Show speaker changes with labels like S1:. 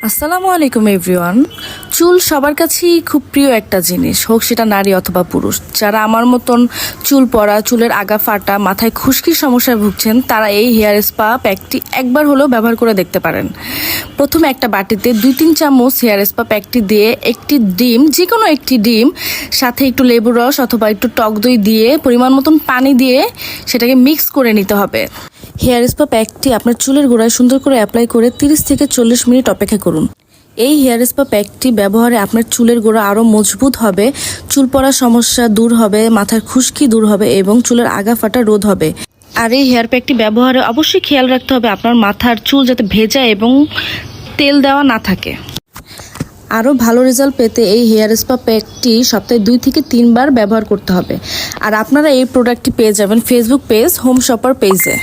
S1: আসসালামু আলাইকুম এভরিওয়ান। চুল সবার কাছেই খুব প্রিয় একটা জিনিস, হোক সেটা নারী অথবা পুরুষ। যারা আমার মতন চুল পড়া, চুলের আগা ফাটা, মাথায় খুশকির সমস্যায় ভুগছেন, তারা এই হেয়ার স্পা প্যাকটি একবার হলেও ব্যবহার করে দেখতে পারেন। প্রথমে একটা বাটিতে 2-3 চামচ হেয়ার স্পা প্যাকটি দিয়ে একটি ডিম, যে কোনো একটি ডিম, সাথে একটু লেবুর রস অথবা একটু টক দই দিয়ে পরিমাণ মতন পানি দিয়ে সেটাকে মিক্স করে নিতে হবে। হেয়ার স্পা প্যাকটি আপনার চুলের গোড়ায় সুন্দর করে অ্যাপ্লাই করে 30 থেকে 40 মিনিট অপেক্ষা করুন। এই হেয়ার স্পা প্যাকটি ব্যবহারে আপনার চুলের গোড়া আরও মজবুত হবে, চুল পড়ার সমস্যা দূর হবে, মাথার খুশকি দূর হবে এবং চুলের আগা ফাটা রোধ হবে। আর এই হেয়ার প্যাকটি ব্যবহারে অবশ্যই খেয়াল রাখতে হবে আপনার মাথার চুল যাতে ভেজা এবং তেল দেওয়া না থাকে। আরও ভালো রেজাল্ট পেতে এই হেয়ার স্পা প্যাকটি সপ্তাহে 2 থেকে 3 বার ব্যবহার করতে হবে। আর আপনারা এই প্রোডাক্টটি পেয়ে যাবেন ফেসবুক পেজ হোম শপার পেজে।